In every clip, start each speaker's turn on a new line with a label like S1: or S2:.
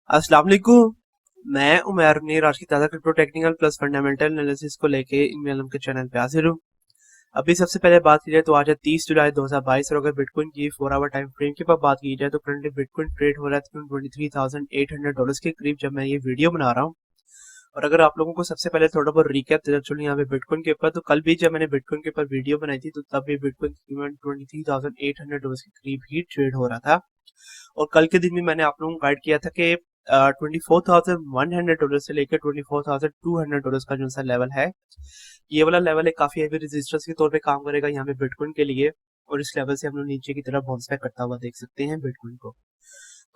S1: अस्सलाम वालेकुम। मैं उमर नीर आज की ताज़ा crypto technical plus fundamental analysis को लेके इनमें आलम के चैनल पे हाजिर हूँ। अभी सबसे पहले बात की जाए तो आज है 30 जुलाई 2022 और अगर बिटकॉइन की 4 आवर टाइम फ्रेम के ऊपर बात की जाए तो करंटली बिटकॉइन ट्रेड हो रहा है $23,800 के करीब जब मैं ये वीडियो बना रहा हूँ। और अगर आप लोगों को सबसे पहले थोड़ा बहुत रिकैप देना चलूँ यहाँ पे बिटकॉइन के ऊपर, तो कल भी जब मैंने बिटकॉइन के ऊपर वीडियो बनाई थी तो तब भी बिटकॉइन तकरीबन $23,800 के करीब ही ट्रेड हो रहा था। और कल के दिन भी मैंने आप लोगों को गाइड किया था कि $24,100 से लेकर $24,200 का जो सा लेवल है, ये वाला लेवल एक काफी हैवी रेजिस्टेंस के तौर पे काम करेगा यहाँ पे बिटकॉइन के लिए। और इस लेवल से हम लोग नीचे की तरफ बाउंस बैक करता हुआ देख सकते हैं बिटकॉइन को।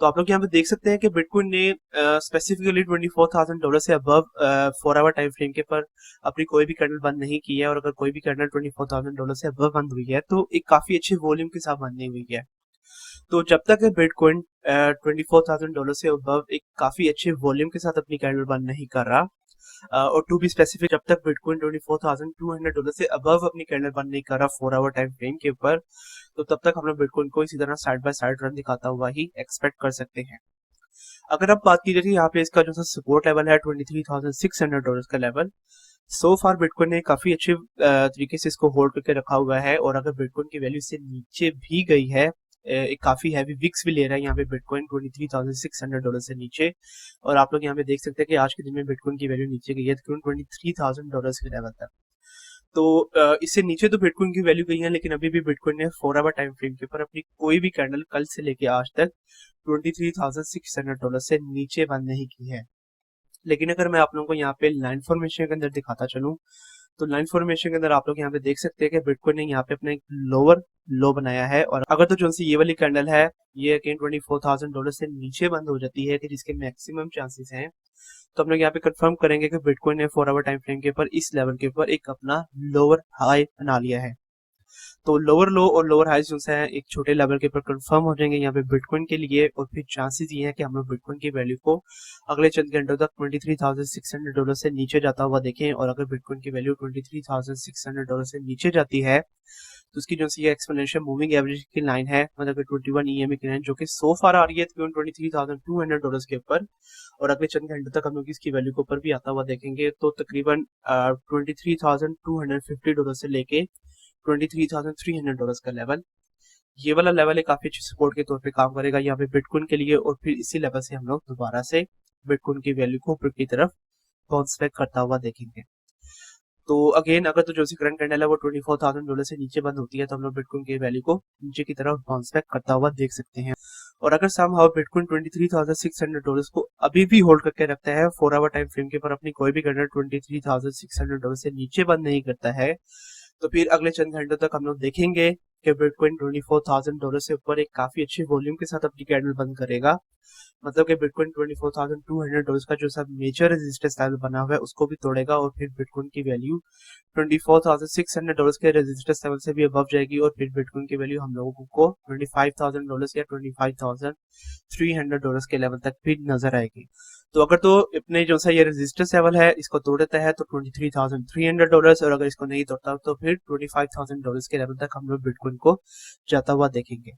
S1: तो आप लोग यहाँ पे देख सकते हैं कि बिटकॉइन ने स्पेसिफिकली $24,000 से अबव 4 आवर टाइम फ्रेम के पर अपनी कोई भी कैंडल बंद नहीं की है। और अगर कोई भी कैंडल $24,000 से अबव बंद हुई है तो एक काफी अच्छी वॉल्यूम के साथ बंदी हुई है। तो जब तक बिटकॉइन $24,000 से अबव एक काफी अच्छे वॉल्यूम के साथ अपनी कैंडल बंद नहीं कर रहा, और टू बी स्पेसिफिक जब तक बिटकॉइन $24,200 से अबव अपनी कैंडल बंद नहीं कर रहा 4 आवर टाइम फ्रेम के ऊपर, तो तब तक हम लोग बिटकॉइन को इसी तरह साइड बाय साइड रन दिखाता हुआ ही एक्सपेक्ट कर सकते हैं। अगर आप बात की जाए यहाँ पे इसका जो सा सपोर्ट लेवल है $23,600 का लेवल, सो फार बिटकॉइन ने काफी अच्छे तरीके से इसको होल्ड करके रखा हुआ है। और अगर बिटकॉइन की वैल्यू से नीचे भी गई है, एक काफी हैवी विक्स भी ले रहा है यहाँ पे बिटकॉइन $23,600 से नीचे। और आप लोग यहाँ पे देख सकते हैं कि आज के दिन में बिटकॉइन की वैल्यू नीचे गई है तकरीबन $23,000 के लेवल तक। तो इससे नीचे तो बिटकॉइन की वैल्यू गई है, लेकिन अभी भी बिटकॉइन ने 4 आवर टाइम फ्रेम के ऊपर अपनी कोई भी कैंडल कल से लेके आज तक $23,600 से नीचे बंद नहीं की है। लेकिन अगर मैं आप लोगों को यहाँ पे लाइन फॉर्मेशन के अंदर दिखाता चलूं, तो लाइन फॉर्मेशन के अंदर आप लोग यहाँ पे देख सकते हैं कि बिटकॉइन ने यहाँ पे अपना एक लोअर लो बनाया है। और अगर तो जो सी ये वाली कैंडल है ये अगेन $24,000 से नीचे बंद हो जाती है कि जिसके मैक्सिमम चांसेस हैं, तो हम लोग यहाँ पे कंफर्म करेंगे कि बिटकॉइन ने 4 आवर टाइम फ्रेम के ऊपर इस लेवल के ऊपर एक अपना लोअर हाई बना लिया है। तो लोअर लो और लोअर हाई जो है एक छोटे लेवल के ऊपर कंफर्म हो जाएंगे यहाँ पे बिटकॉइन के लिए। और फिर चांसेस ये है कि हम लोग बिटकॉइन की वैल्यू को अगले चंद घंटों तक $23,600 से नीचे जाता हुआ देखें। और अगर बिटकॉइन की वैल्यू $23,600 से नीचे जाती है तो उसकी जो सी एक्सपोनेंशियल मूविंग एवरेज की लाइन है, मतलब 21 EMA की लाइन, जो कि सो फार आ रही है $23,200 के ऊपर। और अगले चंद घंटों तक हम लोग इसकी वैल्यू के ऊपर भी आता हुआ देखेंगे तो तकरीबन $23,250 से लेके $23,300 का लेवल, ये वाला लेवल एक काफी अच्छी सपोर्ट के तौर पे काम करेगा यहाँ पे बिटकॉइन के लिए। और फिर इसी लेवल से हम लोग दोबारा से बिटकॉइन की वैल्यू को ऊपर की तरफ बाउंस बैक करता हुआ देखेंगे। तो अगेन अगर तो जो सी करंट कैंडल है वो $24,000 से नीचे बंद होती है तो हम लोग बिटकॉइन की वैल्यू को नीचे की तरफ बाउंस बैक करता हुआ देख सकते हैं। और अगर समहाउ बिटकॉइन $23,600 को अभी भी होल्ड करके रखता है 4 आवर टाइम फ्रेम के पर अपनी कोई भी कैंडल $23,600 से नीचे बंद नहीं करता है, तो फिर अगले चंद घंटों तक हम लोग देखेंगे कि बिटकॉइन $24,000 से ऊपर एक काफी अच्छी वॉल्यूम के साथ अपनी कैंडल बंद करेगा। मतलब कि बिटकॉइन $24,200 का जो सब मेजर रेजिस्टेंस लेवल बना हुआ है उसको भी तोड़ेगा। और फिर बिटकॉइन की वैल्यू $24,600 के रेजिस्टेंस लेवल से भी अबव जाएगी। और फिर बिटकॉइन की वैल्यू हम लोगों को $25,000 या $25,300 के लेवल तक भी नजर आएगी। तो अगर तो अपने जो सा ये रेजिस्टेंस लेवल है इसको तोड़ देता है तो $23,300, और अगर इसको नहीं तोड़ता तो फिर $25,000 के लेवल तक हम लोग बिटकॉइन को जाता हुआ देखेंगे।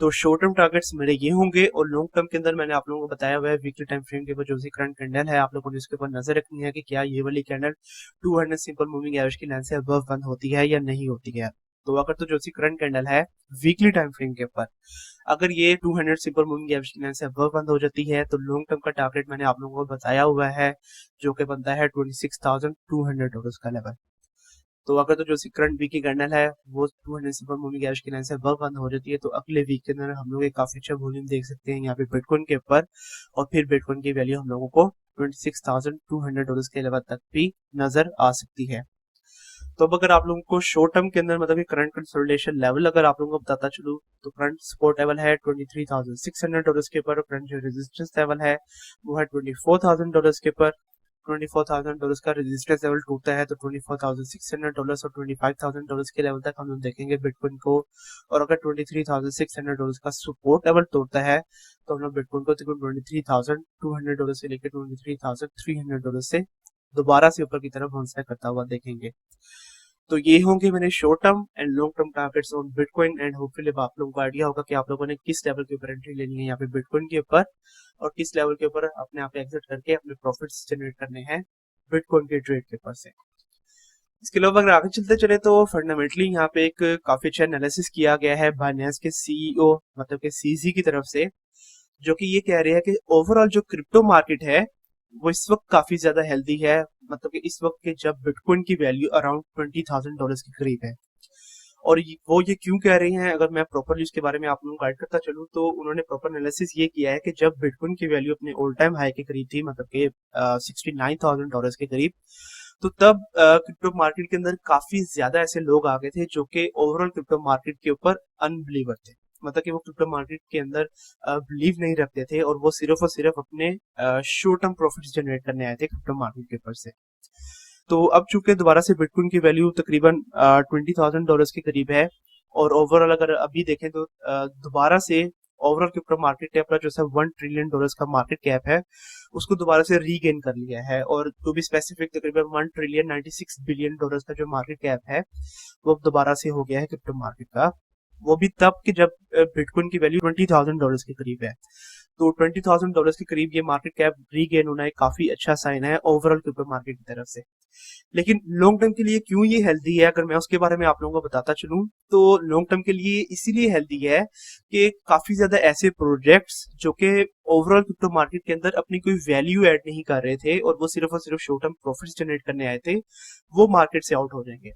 S1: तो शॉर्ट टर्म टारगेट्स मेरे ये होंगे। और लॉन्ग टर्म के अंदर मैंने आप लोगों को बताया हुआ है वीकली टाइम फ्रेम के ऊपर जो सी करंट कैंडल है, आप लोगों को इसके ऊपर नजर रखनी है कि क्या ये वाली कैंडल 200 सिंपल मूविंग एवरेज की लाइन से अबव बंद होती है या नहीं होती है। तो अगर तो जो सी करंट कैंडल है वीकली टाइम फ्रेम के ऊपर अगर ये 200 सिंपल मूविंग एवरेज की लाइन से अबव बंद हो जाती है तो लॉन्ग टर्म का टारगेट मैंने आप लोगों को बताया हुआ है, जो कि बनता है $26,200 का लेवल। तो अगर तो जो सी करंट वीक की कैंडल है वो 200 सिंपल मूविंग एवरेज की लाइन से अबव बंद हो जाती है तो अगले वीक के अंदर हम लोग एक काफी अच्छा वॉल्यूम देख सकते हैं यहाँ पे बिटकॉइन के ऊपर। और फिर बिटकॉइन की वैल्यू हम लोगों को $26,200 के लेवल तक भी नजर आ सकती है। तो अब अगर आप लोगों को शॉर्ट टर्म के अंदर मतलब करंट कंसोलिडेशन लेवल अगर आप लोगों को बताता चलूँ, तो करंट सपोर्ट लेवल है $23,600 के ऊपर। करंट जो रेजिस्टेंस लेवल है वो है $24,000 के ऊपर। $24,000 का रेजिस्टेंस लेवल टूटता है तो $24,600 और $25,000 के लेवल तक हम लोग देखेंगे बिटकॉइन को। और अगर $23,600 का सपोर्ट लेवल तोड़ता है तो हम लोग बिटकॉइन को $23,200 से लेकर $23,300 से दोबारा से ऊपर की तरफ बाउंस बैक करता हुआ देखेंगे। तो ये होंगे मेरे short term and long term targets on bitcoin and hopefully आप लोगों को आइडिया होगा कि आप लोगों ने किस लेवल के ऊपर एंट्री लेनी है यहाँ पे बिटकॉइन के ऊपर और किस लेवल के ऊपर अपने आप एग्जिट करके अपने प्रॉफिट्स जनरेट करने हैं बिटकॉइन के ट्रेड के ऊपर से। इसके अलावा अगर आगे चलते चले तो फंडामेंटली यहाँ पे एक काफी अच्छा एनालिसिस किया गया है बाइनेंस के सीईओ मतलब के सीजी की तरफ से, जो कि ये कह रहे हैं कि ओवरऑल जो क्रिप्टो मार्केट है वो इस वक्त काफी ज्यादा हेल्दी है। मतलब कि इस वक्त के जब बिटकॉइन की वैल्यू अराउंड $20,000 के करीब है। और वो ये क्यों कह रहे हैं, अगर मैं प्रॉपर इसके बारे में आप लोगों को गाइड करता चलूं तो उन्होंने प्रॉपर एनालिसिस ये किया है कि जब बिटकॉइन की वैल्यू अपने ऑल टाइम हाई के करीब थी, मतलब कि $69,000 के करीब, तो तब क्रिप्टो मार्केट के अंदर काफी ज्यादा ऐसे लोग आ गए थे जो कि ओवरऑल क्रिप्टो मार्केट के ऊपर अनबिलीवर थे। मतलब कि वो क्रिप्टो मार्केट के अंदर बिलीव नहीं रखते थे और वो सिर्फ और सिर्फ अपने शॉर्ट टर्म प्रॉफिट्स जनरेट करने आए थे क्रिप्टो मार्केट के ऊपर से। तो अब चूंकि दोबारा से बिटकॉइन की वैल्यू तकरीबन $20,000 के करीब है और ओवरऑल अगर अभी देखें तो दोबारा से ओवरऑल क्रिप्टो मार्केट कैप का जो है $1 ट्रिलियन का मार्केट कैप है उसको दोबारा से रीगेन कर लिया है। और टू बी स्पेसिफिक तकरीबन $1,96 बिलियन का जो मार्केट कैप है वो दोबारा से हो गया है क्रिप्टो मार्केट का। वो भी तब कि जब बिटकॉइन की वैल्यू $20,000 के करीब है। तो $20,000 के करीब ये मार्केट कैप रीगेन होना एक काफी अच्छा साइन है ओवरऑल क्रिप्टो मार्केट की तरफ से। लेकिन लॉन्ग टर्म के लिए क्यों ये हेल्दी है, अगर मैं उसके बारे में आप लोगों को बताता चलूं तो लॉन्ग टर्म के लिए इसीलिए हेल्दी है कि काफी ज्यादा ऐसे प्रोजेक्ट्स जो कि ओवरऑल क्रिप्टो मार्केट के अंदर अपनी कोई वैल्यू ऐड नहीं कर रहे थे और वो सिर्फ और सिर्फ शॉर्ट टर्म प्रॉफिट्स जनरेट करने आए थे, वो मार्केट से आउट हो जाएंगे।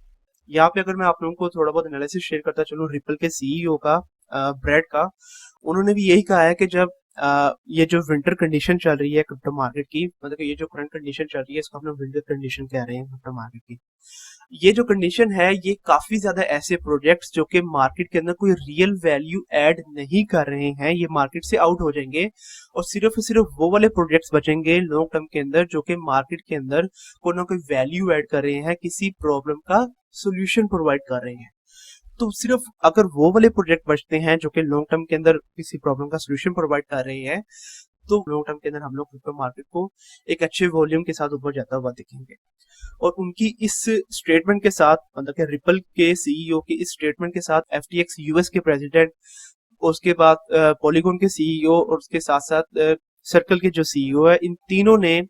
S1: यहाँ पे अगर मैं आप लोगों को थोड़ा बहुत एनालिसिस शेयर करता चलूं रिपल के सीईओ का, ब्रेड का, उन्होंने भी यही कहा है कि जब ये जो विंटर कंडीशन चल रही है क्रिप्टो मार्केट की, मतलब ये जो करंट कंडीशन चल रही है इसको हम लोग विंटर कंडीशन कह रहे हैं क्रिप्टो मार्केट की। ये जो कंडीशन है ये काफी ज्यादा ऐसे प्रोजेक्ट्स जो कि मार्केट के अंदर कोई रियल वैल्यू ऐड नहीं कर रहे हैं ये मार्केट से आउट हो जाएंगे और सिर्फ वो वाले प्रोजेक्ट्स बचेंगे लॉन्ग टर्म के अंदर जो कि मार्केट के अंदर कोई ना कोई वैल्यू ऐड कर रहे हैं, किसी प्रॉब्लम का सोल्यूशन प्रोवाइड कर रहे हैं। तो सिर्फ अगर वो वाले प्रोजेक्ट बचते हैं जो कि लॉन्ग टर्म के अंदर किसी प्रॉब्लम का सोल्यूशन प्रोवाइड कर रहे हैं, तो लॉन्ग टर्म के अंदर हम लोग क्रिप्टो मार्केट को एक अच्छे वॉल्यूम के साथ ऊपर जाता हुआ दिखेंगे। और उनकी इस स्टेटमेंट के साथ, मतलब कि रिपल के सीईओ की इस स्टेटमेंट के साथ एफटीएक्स यूएस के प्रेसिडेंट, उसके बाद पॉलीगॉन के सीईओ और उसके साथ साथ सर्कल के जो सीईओ है, इन तीनों ने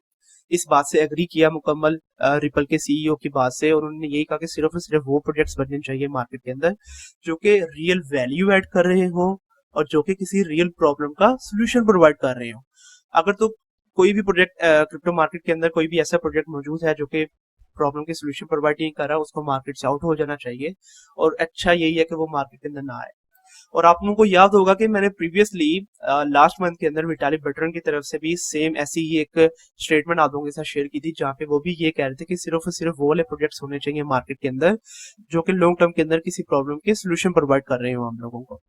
S1: इस बात से एग्री किया मुकम्मल रिपल के सीईओ की बात से। और उन्होंने यही कहा कि सिर्फ और सिर्फ वो प्रोजेक्ट्स बनने चाहिए मार्केट के अंदर जो कि रियल वैल्यू ऐड कर रहे हो और जो कि किसी रियल प्रॉब्लम का सोल्यूशन प्रोवाइड कर रहे हो। अगर तो कोई भी प्रोजेक्ट क्रिप्टो मार्केट के अंदर कोई भी ऐसा प्रोजेक्ट मौजूद है जो कि प्रॉब्लम के सोल्यूशन प्रोवाइड नहीं कर रहा, उसको मार्केट से आउट हो जाना चाहिए और अच्छा यही है कि वो मार्केट के अंदर ना आए। और आप लोगों को याद होगा कि मैंने प्रीवियसली लास्ट मंथ के अंदर विटाली बटरन की तरफ से भी सेम ऐसी ही एक स्टेटमेंट आप लोगों के साथ शेयर की थी, जहां पे वो भी ये कह रहे थे कि सिर्फ और सिर्फ वो वाले प्रोजेक्ट्स होने चाहिए मार्केट के अंदर जो कि लॉन्ग टर्म के अंदर किसी प्रॉब्लम के सोल्यूशन प्रोवाइड कर रहे हो हम लोगों को।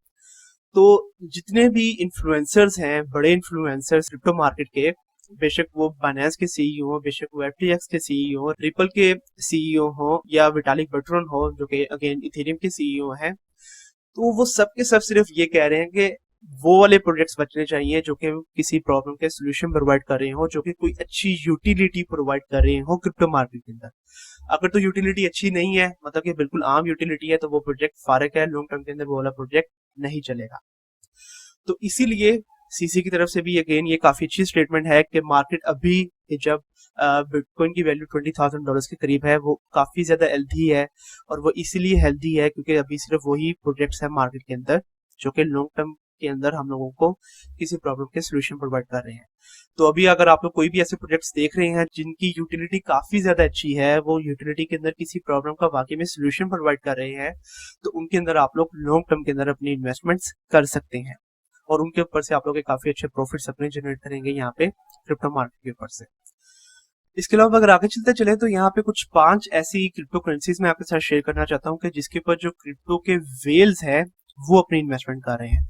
S1: तो जितने भी इन्फ्लुएंसर्स हैं, बड़े इन्फ्लुएंसर्स क्रिप्टो मार्केट के, बेशक वो बाइनेंस के सीईओ हो, बेशक वो एफटीएक्स के सीईओ हो, रिपल के सीईओ हो या विटालिक बटरन हो जो कि अगेन इथेरियम के सीईओ हैं, तो वो सब के सब सिर्फ ये कह रहे हैं कि वो वाले प्रोजेक्ट्स बचने चाहिए जो कि किसी प्रॉब्लम के सोल्यूशन प्रोवाइड कर रहे हो, जो कि कोई अच्छी यूटिलिटी प्रोवाइड कर रहे हो क्रिप्टो मार्केट के अंदर। अगर तो यूटिलिटी अच्छी नहीं है, मतलब कि बिल्कुल आम यूटिलिटी है, तो वो प्रोजेक्ट फारिग है, लॉन्ग टर्म के अंदर वो वाला प्रोजेक्ट नहीं चलेगा। तो इसीलिए सीसी की तरफ से भी अगेन ये काफी अच्छी स्टेटमेंट है कि मार्केट अभी जब बिटकॉइन की वैल्यू $20,000 के करीब है, वो काफी ज्यादा हेल्दी है। और वो इसीलिए हेल्दी है क्योंकि अभी सिर्फ वही प्रोजेक्ट्स है मार्केट के अंदर जो कि लॉन्ग टर्म के अंदर हम लोगों को किसी प्रॉब्लम के सोल्यूशन प्रोवाइड कर रहे हैं। तो अभी अगर आप लोग कोई भी ऐसे प्रोजेक्ट्स देख रहे हैं जिनकी यूटिलिटी काफी ज्यादा अच्छी है, वो यूटिलिटी के अंदर किसी प्रॉब्लम का वाकई में सोल्यूशन प्रोवाइड कर रहे हैं, तो उनके अंदर आप लोग लॉन्ग टर्म के अंदर अपनी इन्वेस्टमेंट्स कर सकते हैं और उनके ऊपर से आप लोग काफी अच्छे प्रॉफिट्स अपने जनरेट करेंगे यहाँ पे क्रिप्टो मार्केट के ऊपर से। इसके अलावा अगर आगे चलते चले तो यहाँ पे कुछ 5 ऐसी क्रिप्टो करेंसीज मैं आपके साथ शेयर करना चाहता हूँ कि जिसके ऊपर जो क्रिप्टो के वेल्स है वो अपनी इन्वेस्टमेंट कर रहे हैं।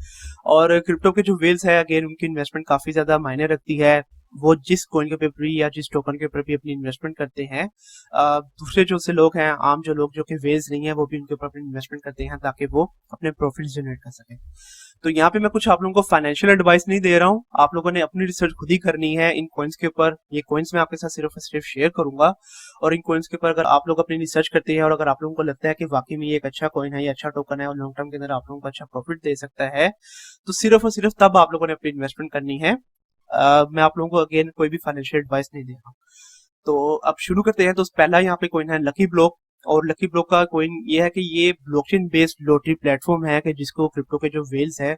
S1: और क्रिप्टो के जो वेल्स है अगेन उनकी इन्वेस्टमेंट काफी ज्यादा मायने रखती है। वो जिस कॉइन के ऊपर भी या जिस टोकन के ऊपर भी अपनी इन्वेस्टमेंट करते हैं, दूसरे जो से लोग हैं, आम जो लोग जो कि वेल्स नहीं है, वो भी उनके ऊपर अपनी इन्वेस्टमेंट करते हैं ताकि वो अपने प्रॉफिट जनरेट कर सकें। तो यहाँ पे मैं कुछ आप लोगों को फाइनेंशियल एडवाइस नहीं दे रहा हूँ, आप लोगों ने अपनी रिसर्च खुद ही करनी है इन कॉइन्स के ऊपर। ये कॉइन्स मैं आपके साथ सिर्फ और सिर्फ शेयर करूंगा, और इन कॉइन्स के ऊपर अगर आप लोग अपनी रिसर्च करते हैं और अगर आप लोगों को लगता है कि वाकई में ये एक अच्छा कॉइन है, ये अच्छा टोकन है और लॉन्ग टर्म के अंदर आप लोगों को अच्छा प्रॉफिट दे सकता है, तो सिर्फ और सिर्फ तब आप लोगों ने अपनी इन्वेस्टमेंट करनी है। मैं आप लोगों को अगेन कोई भी फाइनेंशियल एडवाइस नहीं दे रहा हूँ। तो अब शुरू करते हैं। तो पहला यहाँ पे कॉइन है लकी ब्लॉक, और लकी ब्लॉक का कॉइन ये है कि ये ब्लॉकचेन बेस्ड लॉटरी प्लेटफॉर्म है कि जिसको क्रिप्टो के जो वेल्स है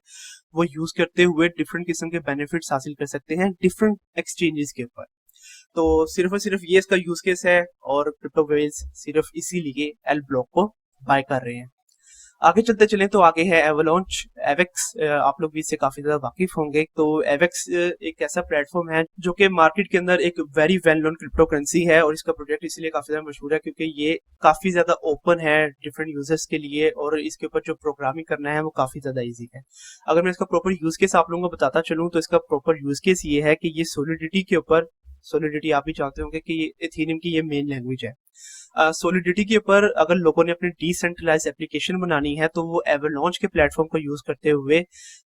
S1: वो यूज करते हुए डिफरेंट किस्म के बेनिफिट्स हासिल कर सकते हैं डिफरेंट एक्सचेंजेस के ऊपर। तो सिर्फ और सिर्फ ये इसका यूज केस है, और क्रिप्टो वेल्स सिर्फ इसीलिए एल ब्लॉक को बाय कर रहे हैं। आगे चलते चलें तो आगे है एवलॉन्च एवेक्स। आप लोग भी इससे काफी ज्यादा वाकिफ होंगे। तो एवेक्स एक ऐसा प्लेटफॉर्म है जो कि मार्केट के अंदर एक very well known crypto currency है, और इसका प्रोजेक्ट इसलिए काफी ज्यादा मशहूर है क्योंकि ये काफी ज्यादा ओपन है डिफरेंट यूजर्स के लिए, और इसके ऊपर जो प्रोग्रामिंग करना है वो काफी ज्यादा ईजी है। अगर मैं इसका प्रॉपर यूज केस आप लोगों को बताता चलूँ तो इसका प्रॉपर यूज केस ये है कि ये सोलिडिटी के ऊपर, सोलिडिटी आप भी जानते होंगे कि एथेरियम की ये मेन लैंग्वेज है। सोलिडिटी के ऊपर अगर लोगों ने अपनी डिसेंट्रलाइज एप्लीकेशन बनानी है तो वो एवलॉन्च के प्लेटफॉर्म को यूज करते हुए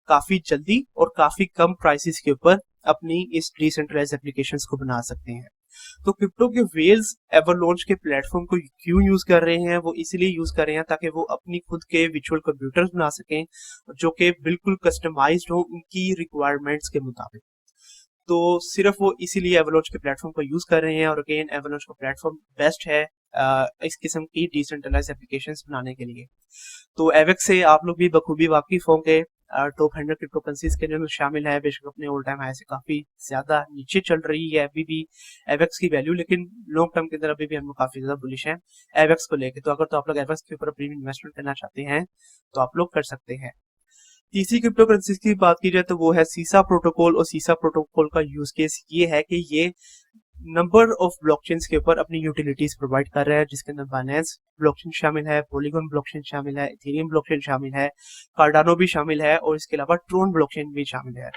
S1: काफी जल्दी और काफी कम प्राइसेस के ऊपर अपनी इस डिसेंट्रलाइज एप्लीकेशंस को बना सकते हैं। तो क्रिप्टो के वेल्स एवलॉन्च के प्लेटफॉर्म को क्यों यूज कर रहे हैं? वो इसलिए यूज कर रहे हैं ताकि वो अपनी खुद के विचुअल कंप्यूटर्स बना सकें जो कि बिल्कुल कस्टमाइज्ड हो उनकी रिक्वायरमेंट्स के मुताबिक। तो सिर्फ वो इसीलिए एवलॉन्च के प्लेटफॉर्म को यूज कर रहे हैं, और अगेन एवलॉन्च का प्लेटफॉर्म बेस्ट है इस किस्म की डिसेंट्रलाइज एप्लीकेशंस बनाने के लिए। तो एवेक्स से आप लोग भी बखूबी वाकिफ होंगे। टॉप 100 क्रिप्टो करेंसीज के अंदर शामिल है, बेशक अपने ऑल टाइम हाई से काफी ज्यादा नीचे चल रही है अभी भी एवेक्स की वैल्यू, लेकिन लॉन्ग टर्म के अंदर अभी भी हम लोग काफी ज्यादा बुलिश हैं एवेक्स को लेके। तो अगर तो आप लोग एवेक्स के ऊपर अपनी इन्वेस्टमेंट करना चाहते हैं तो आप लोग कर सकते हैं। तीसरी क्रिप्टो करेंसी की बात की जाए तो वो है सीसा प्रोटोकॉल, और सीसा प्रोटोकॉल का यूज केस ये है कि ये नंबर ऑफ ब्लॉकचेन्स के ऊपर अपनी यूटिलिटीज प्रोवाइड कर रहा है, जिसके अंदर बाइनेंस ब्लॉकचेन शामिल है, पॉलीगॉन ब्लॉकचेन शामिल है, इथेरियम ब्लॉकचेन शामिल है, कार्डानो भी शामिल है, और इसके अलावा ट्रोन ब्लॉकचेन भी शामिल है।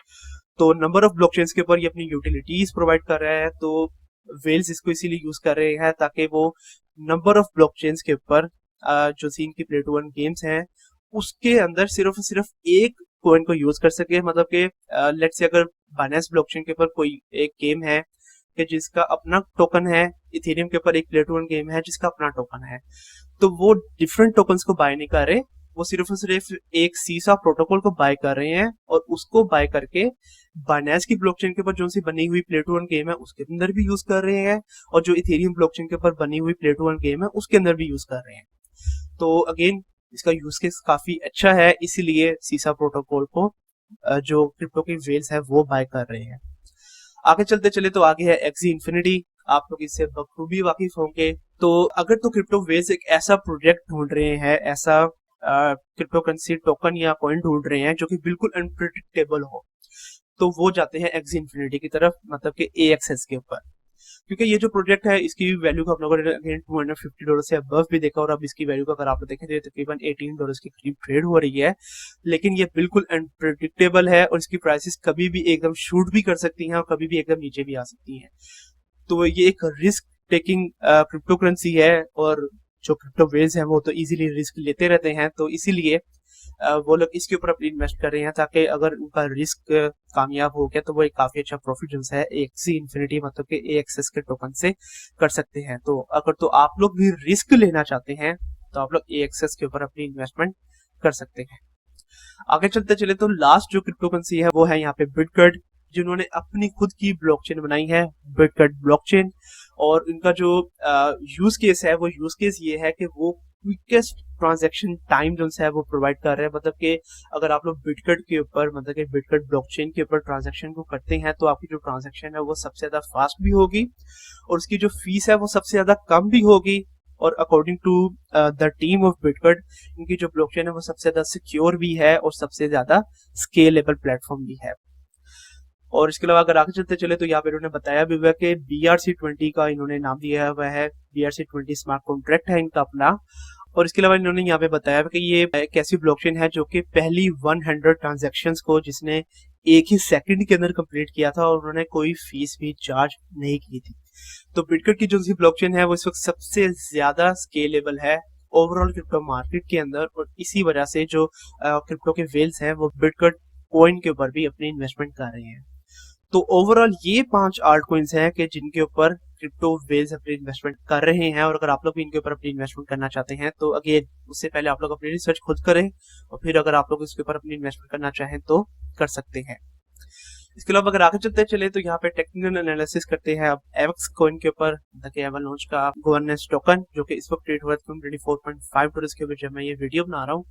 S1: तो नंबर ऑफ ब्लॉकचेन्स के ऊपर ये अपनी यूटिलिटीज प्रोवाइड कर रहा है। तो वेल्स इसको इसीलिए यूज कर रहे हैं ताकि वो नंबर ऑफ ब्लॉकचेन्स के ऊपर जो सीन की प्ले टू अर्न गेम्स हैं उसके अंदर सिर्फ सिर्फ एक कॉइन को यूज कर सके। मतलब कि लेट्स से अगर बाइनेंस ब्लॉकचेन के ऊपर कोई एक गेम है कि जिसका अपना टोकन है, इथेरियम के ऊपर एक प्ले टू अर्न गेम है जिसका अपना टोकन है, तो वो डिफरेंट टोकन्स को बाय नहीं कर रहे, वो सिर्फ और सिर्फ एक सीसा प्रोटोकॉल को बाय कर रहे हैं, और उसको बाय करके बाइनेंस की ब्लॉकचेन के ऊपर जो सी बनी हुई प्ले टू अर्न गेम है उसके अंदर भी यूज कर रहे हैं, और जो इथेरियम ब्लॉकचेन के ऊपर बनी हुई प्ले टू अर्न गेम है उसके अंदर भी यूज कर रहे हैं। तो अगेन इसका यूज केस काफी अच्छा है, इसीलिए सीसा प्रोटोकॉल को जो क्रिप्टो की वेल्स है वो बाय कर रहे हैं। आगे चलते चले तो आगे है एक्सी इन्फिनिटी, आप लोग इससे बखूबी वाकिफ होंगे। तो अगर तो क्रिप्टो वेल्स एक ऐसा प्रोजेक्ट ढूंढ रहे हैं, ऐसा क्रिप्टो करेंसी टोकन या कॉइन ढूंढ रहे हैं जो कि बिल्कुल अनप्रिडिक्टेबल हो, तो वो जाते हैं एक्सी इन्फिनिटी की तरफ, मतलब कि AXS के ऊपर। क्योंकि ये जो प्रोजेक्ट है इसकी वैल्यू को आप लोगों ने अगेन $250 से अबव भी देखा, और अब इसकी वैल्यू को अगर आप देखें तो तकरीबन $18 के करीब ट्रेड हो रही है। लेकिन ये बिल्कुल अनप्रेडिक्टेबल है, और इसकी प्राइसेस कभी भी एकदम शूट भी कर सकती हैं और कभी भी एकदम नीचे भी आ सकती हैं। तो ये एक रिस्क टेकिंग क्रिप्टो करेंसी है, और जो क्रिप्टो वेल्स हैं वो तो इजीली रिस्क लेते रहते हैं, तो इसीलिए वो लोग इसके ऊपर अपनी इन्वेस्ट कर रहे हैं ताकि अगर उनका रिस्क कामयाब हो गया तो वो एक काफी अच्छा प्रॉफिट जो है एक्सी इन्फिनिटी मतलब कि AXS के टोकन से कर सकते हैं। तो अगर तो आप लोग भी रिस्क लेना चाहते हैं तो आप लोग AXS के ऊपर अपनी इन्वेस्टमेंट कर सकते हैं। आगे चलते चले तो लास्ट जो क्रिप्टो करेंसी है वो है यहाँ पे बिटकट, जिन्होंने अपनी खुद की ब्लॉकचेन बनाई है बिटकट ब्लॉकचेन, और इनका जो यूज केस है वो यूज केस ये है कि वो क्विकेस्ट ट्रांजैक्शन टाइम जो है वो प्रोवाइड कर रहे हैं। मतलब कि अगर आप लोग बिटकट के ऊपर मतलब कि बिटकट ब्लॉकचेन के ऊपर ट्रांजैक्शन को करते हैं तो आपकी जो ट्रांजैक्शन है वो सबसे ज्यादा फास्ट भी होगी, और उसकी जो फीस है वो सबसे ज्यादा कम भी होगी, और according to the team of बिटकट इनकी जो ब्लॉकचेन है वो सबसे ज्यादा सिक्योर भी है और सबसे ज्यादा स्केलेबल प्लेटफॉर्म भी है। और इसके अलावा अगर आगे चलते चले तो यहाँ पे इन्होंने बताया भी हुआ कि BRC20 का इन्होंने नाम दिया हुआ है, BRC20 स्मार्ट कॉन्ट्रैक्ट है इनका अपना। और इसके अलावा इन्होंने यहाँ पे बताया कि ये एक ऐसी ब्लॉकचेन है जो कि पहली 100 ट्रांजैक्शंस को जिसने एक ही सेकंड के अंदर कंप्लीट किया था, और उन्होंने कोई फीस भी चार्ज नहीं की थी। तो बिटकट की जो सी ब्लॉकचेन है वो इस वक्त सबसे ज्यादा स्केलेबल है ओवरऑल क्रिप्टो मार्केट के अंदर, और इसी वजह से जो क्रिप्टो के वेल्स हैं वो बिटकॉइन कॉइन के ऊपर भी अपनी इन्वेस्टमेंट कर रहे हैं। तो ओवरऑल ये 5 आल्ट कॉइन्स हैं कि जिनके ऊपर क्रिप्टो वेल्स अपनी इन्वेस्टमेंट कर रहे हैं, और अगर आप लोग भी इनके ऊपर अपनी इन्वेस्टमेंट करना चाहते हैं तो अगेन उससे पहले आप लोग अपनी रिसर्च खुद करें, और फिर अगर आप लोग इसके ऊपर अपनी इन्वेस्टमेंट करना चाहें तो कर सकते हैं। इसके अलावा अगर आगे चलते चले तो यहाँ पे टेक्निकल एनालिसिस करते हैं अब एवक्स कॉइन के ऊपर, एवन लॉन्च का गवर्नेंस टोकन जो कि इस वक्त ट्रेड हो रहा है $24.5 के ऊपर जब मैं ये वीडियो बना रहा हूँ।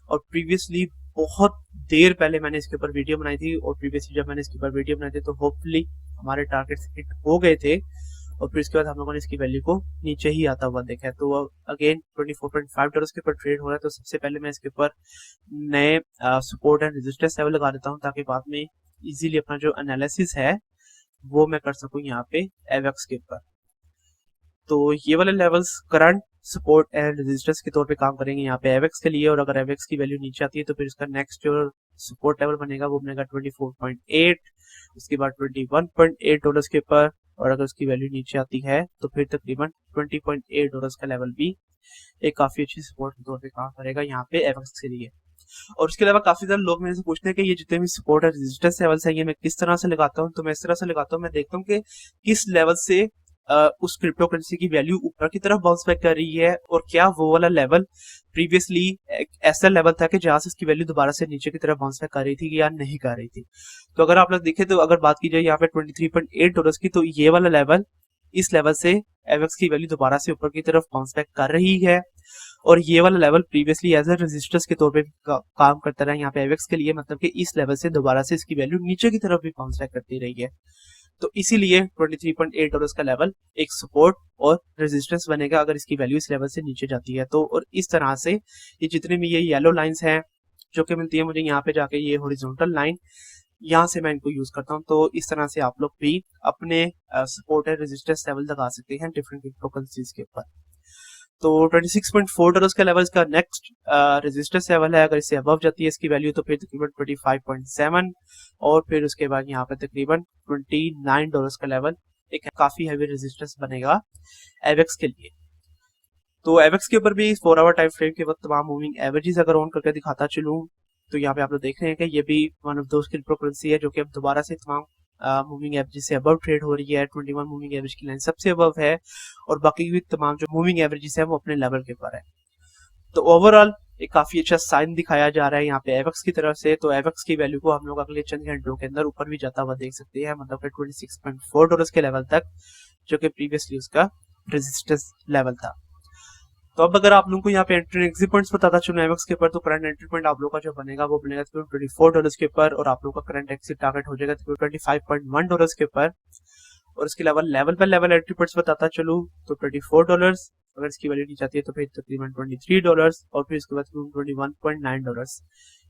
S1: और प्रीवियसली बहुत देर पहले मैंने इसके ऊपर वीडियो बनाई थी, और प्रीवियसली जब मैंने इसके ऊपर वीडियो बनाई थी तो होपफुली हमारे टारगेट्स हिट हो गए थे, और फिर इसके बाद हम लोगों ने इसकी वैल्यू को नीचे ही आता हुआ देखा है। तो अगेन $24.5 के ऊपर ट्रेड हो रहा है, तो सबसे पहले मैं इसके ऊपर नए सपोर्ट एंड रेजिस्टेंस लेवल लगा देता हूँ ताकि बाद में इजीली अपना जो एनालिसिस है वो मैं कर सकूं यहाँ पे एवक्स के ऊपर। तो ये वाले levels current support and resistance के तौर पे काम करेंगे यहाँ पे एवक्स के लिए, और अगर एवक्स की वैल्यू नीचे आती है तो फिर इसका नेक्स्ट जो सपोर्ट लेवल बनेगा वो बनेगा 24.8, उसके बाद $21.8 के ऊपर, और अगर उसकी वैल्यू नीचे आती है तो फिर तकरीबन $20.8 का लेवल भी एक काफी अच्छी सपोर्ट के तौर पे काम करेगा यहाँ पे एवक्स के लिए। और उसके अलावा काफी ज्यादा लोग मेरे से पूछते हैं कि ये जितने भी सपोर्ट और रेजिस्टेंस लेवल्स हैं ये मैं किस तरह से लगाता हूँ। तो मैं इस तरह से लगाता हूँ, मैं देखता हूँ कि किस लेवल से उस क्रिप्टो करेंसी की वैल्यू ऊपर की तरफ बाउंस बैक कर रही है, और क्या वो वाला लेवल प्रीवियसली ऐसा लेवल था कि जहां से इसकी वैल्यू दोबारा से नीचे की तरफ बाउंस बैक कर रही थी या नहीं कर रही थी। तो अगर आप लोग देखें तो अगर बात की जाए यहाँ पे $23.8 की, तो ये वाला लेवल, इस लेवल से एवक्स की वैल्यू दोबारा से ऊपर की तरफ बाउंस बैक कर रही है, और ये वाला level previously as a resistance के तौर पे काम करता रहा यहाँ पे एवक्स के लिए, मतलब कि इस लेवल से दोबारा से इसकी वैल्यू नीचे की तरफ भी बाउंस बैक करती रही है। तो इसीलिए $23.8 का लेवल एक सपोर्ट और रेजिस्टेंस बनेगा अगर इसकी वैल्यू इस लेवल से नीचे जाती है। तो और इस तरह से ये जितने भी ये येलो लाइंस हैं जो कि मिलती है मुझे यहाँ पे जाके, ये हॉरिजॉन्टल लाइन, यहाँ से मैं इनको यूज करता हूँ। तो इस तरह से आप लोग भी अपने सपोर्ट और रेजिस्टेंस लेवल लगा सकते हैं डिफरेंट क्रिप्टो करेंसीज के ऊपर। तो $26.4 का लेवल इसका नेक्स्ट रेजिस्टेंस लेवल है, अगर इससे अबव जाती है इसकी वैल्यू तो फिर तकरीबन 25.7, और फिर उसके बाद यहाँ पे तकरीबन $29 का लेवल एक काफी हैवी रेजिस्टेंस बनेगा एवक्स के लिए। तो एवक्स के ऊपर भी 4 आवर टाइम फ्रेम के वक्त तमाम मूविंग एवरेजेस अगर ऑन करके दिखाता चलूँ तो यहाँ पे आप लोग देख रहे हैं कि ये भी वन ऑफ दोस्त क्रिप्टो करेंसी है जो कि अब दोबारा से तमाम मूविंग एवरेज से अबव ट्रेड हो रही है। 21 मूविंग एवरेज की लाइन सबसे अबव है, और बाकी भी तमाम जो मूविंग एवरेजेस है वो अपने लेवल के ऊपर है। तो ओवरऑल एक काफी अच्छा साइन दिखाया जा रहा है यहाँ पे एवक्स की तरफ से। तो एवक्स की वैल्यू को हम लोग अगले चंद घंटों के अंदर ऊपर भी जाता हुआ देख सकते हैं, मतलब कि $26.4 के लेवल तक, जो कि प्रीवियसली उसका रेजिस्टेंस लेवल था। तो अब अगर आप लोगों को यहाँ पे एंट्री एग्जिट पॉइंट्स बताता चलूं एवक्स के ऊपर, तो करंट एंट्री पॉइंट आप लोग का जो बनेगा वो बनेगा $24 के ऊपर, और आप लोग का करंट एक्सिट टारगेट हो जाएगा $25.1 के ऊपर। और इसके अलावा लेवल पर लेवल एंट्री पॉइंट्स बताता चलूं तो $24, अगर इसकी वैल्यू नीचे आती है तो फिर तकरीबन $23, और फिर इसके बाद $21.9।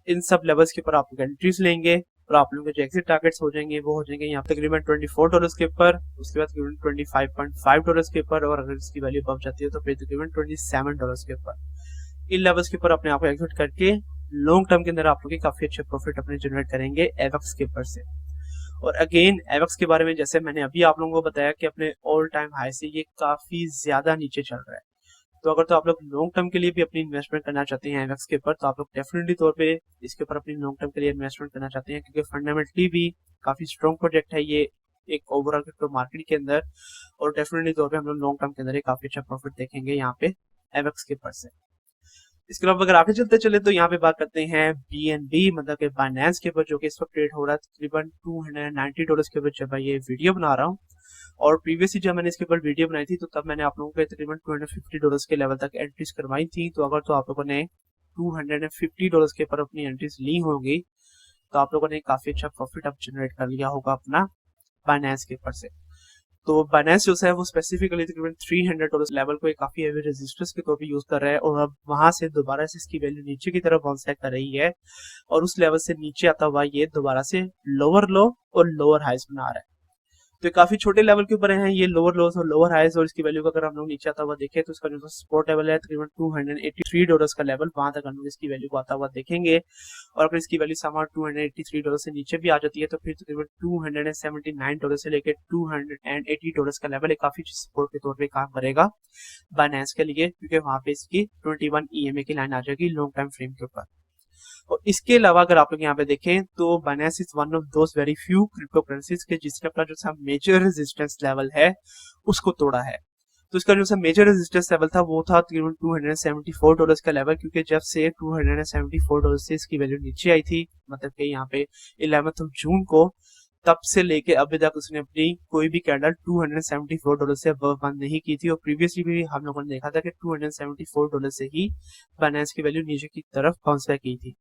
S1: इन सब लेवल्स के ऊपर आप लोग एंट्रीज लेंगे, और आप लोगों के जो एक्सिट टारगेट्स हो जाएंगे वो हो जाएंगे यहाँ तकरीबन $24 के ऊपर, उसके बाद तकरीबन $25.5 के ऊपर, और अगर इसकी वैल्यू बढ़ जाती है तो फिर तकरीबन $27 के ऊपर। इन लेवल्स के ऊपर अपने आप को एग्जिट करके लॉन्ग टर्म के अंदर आप लोग की काफी अच्छे प्रॉफिट अपने जनरेट करेंगे एवक्स के ऊपर से। और अगेन एवक्स के बारे में जैसे मैंने अभी आप लोगों को बताया कि अपने ऑल टाइम हाई से ये काफी ज्यादा नीचे चल रहा है। तो अगर तो आप लोग लॉन्ग टर्म के लिए भी अपनी इन्वेस्टमेंट करना चाहते हैं एवक्स के ऊपर, तो आप लोग डेफिनेटली तौर पे इसके ऊपर अपनी लॉन्ग टर्म के लिए इन्वेस्टमेंट करना चाहते हैं, क्योंकि फंडामेंटली भी काफी स्ट्रॉन्ग प्रोजेक्ट है ये एक ओवरऑल क्रिप्टो मार्केट के अंदर, और डेफिनेटली तौर पे हम लोग लॉन्ग टर्म के अंदर काफी अच्छा प्रॉफिट देखेंगे यहाँ पे एवक्स के ऊपर से। इसके अलावा अगर आगे चलते चले तो यहाँ पे बात करते हैं BNB मतलब कि बाइनेंस के ऊपर, जो कि इस वक्त ट्रेड हो रहा है तकरीबन $290 के ऊपर जब मैं ये वीडियो बना रहा हूँ। और प्रीवियसली जब मैंने इसके ऊपर वीडियो बनाई थी तो तब मैंने आप लोगों को तकरीबन $250 के लेवल तक एंट्रीज करवाई थी। तो अगर तो आप लोगों ने $250 के ऊपर अपनी एंट्रीज ली होंगी तो आप लोगों ने काफी अच्छा प्रॉफिट अब जनरेट कर लिया होगा अपना बाइनेंस के ऊपर से। तो बाइनेंस जो है वो स्पेसिफिकली तकरीबन $300 लेवल को एक काफी हैवी रेजिस्टेंस के तौर पे यूज कर रहा है, और अब वहां से दोबारा से इसकी वैल्यू नीचे की तरफ बाउंस बैक कर रही है, और उस लेवल से नीचे आता हुआ ये दोबारा से लोअर लो और लोअर हाइस बना रहा है। तो ये काफी छोटे लेवल के ऊपर है, ये लोअर लोस और लोअर हाइज, और इसकी वैल्यू को अगर हम लोग नीचे आता हुआ देखें तो इसका जो सपोर्ट लेवल है तकरीबन $283 का लेवल, वहां तक हम लोग इसकी वैल्यू को आता हुआ देखेंगे। और अगर इसकी वैल्यू सामान $283 से नीचे भी आ जाती है तो फिर तकरीबन $279 से लेकर $280 का लेवल एक काफी सपोर्ट के तौर पे काम करेगा बाइनेंस के लिए, क्योंकि वहां पे इसकी 21 EMA की लाइन आ जाएगी लॉन्ग टाइम फ्रेम के ऊपर। और इसके अलावा अगर आप लोग यहाँ पे देखें तो Binance is one of those very few crypto currencies के जिसने अपना जो सा मेजर रेजिस्टेंस लेवल है उसको तोड़ा है। तो इसका जो सा मेजर रेजिस्टेंस लेवल था वो था तकरीबन $274 का लेवल, क्योंकि जब से $274 से इसकी वैल्यू नीचे आई थी, मतलब कि यहाँ पे 11 जून को, तब से लेके अभी तक उसने अपनी कोई भी कैंडल $274 से अबव बंद नहीं की थी। और प्रीवियसली भी हम लोगों ने देखा था कि $274 से ही बाइनेंस की वैल्यू नीचे की तरफ बाउंस बैक की थी।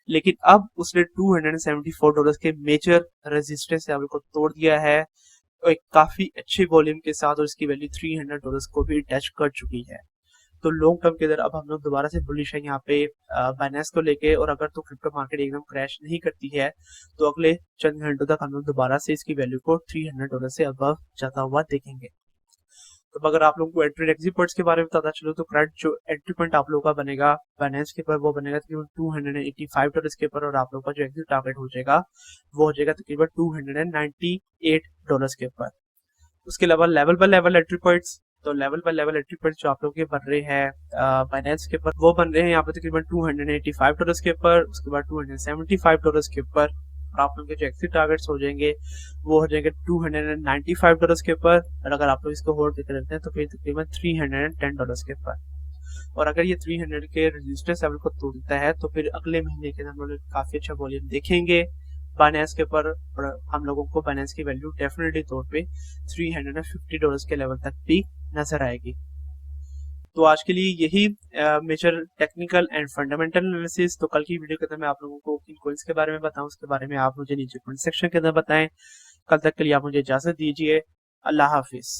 S1: लेकिन अब उसने $274 के मेजर रेजिस्टेंस लेवल को तोड़ दिया है और एक काफी अच्छे वॉल्यूम के साथ, और इसकी वैल्यू $300 को भी टच कर चुकी है। तो लॉन्ग टर्म के अंदर अब हम लोग दोबारा से बुलिश है यहाँ पे बाइनेंस को लेके, और अगर तो क्रिप्टो मार्केट एकदम क्रैश नहीं करती है तो अगले चंद घंटों तक हम लोग दोबारा से इसकी वैल्यू को $300 से अबव जाता हुआ देखेंगे। तो अगर आप लोगों को एंट्री एग्जिट पॉइंट्स के बारे में पता चलो तो करंट जो एंट्री पॉइंट आप लोगों का बनेगा बाइनेंस के ऊपर वो बनेगा तकरीबन $285 के ऊपर, और आप लोगों का जो एग्जिट टारगेट हो जाएगा वो हो जाएगा तकरीबन $298 के ऊपर। उसके अलावा level by level entry points, तो level by level entry points जो आप लोग के बन रहे हैं बाइनेंस के ऊपर वो बन रहे हैं यहाँ पे तकरीबन $285 के ऊपर, उसके बाद $275 के ऊपर, और आप लोग के जो एक्सिट टारगेट्स हो जाएंगे वो हो जाएंगे $295 के ऊपर, और अगर आप लोग इसको होल्ड करके रखते हैं तो फिर तकरीबन $310 के ऊपर। और अगर ये 300 के रेजिस्टेंस लेवल को तोड़ता है तो फिर अगले महीने के हम लोग काफी अच्छा वॉल्यूम देखेंगे बाइनेंस के ऊपर, और हम लोगों को बाइनेंस की वैल्यू डेफिनेटली तौर पे $350 के लेवल तक भी नजर आएगी। तो आज के लिए यही major technical and fundamental analysis. तो कल की वीडियो के अंदर मैं आप लोगों को किन कॉइन्स के बारे में बताऊं उसके बारे में आप मुझे नीचे कमेंट सेक्शन के अंदर बताएं। कल तक के लिए आप मुझे इजाजत दीजिए। अल्लाह हाफिज।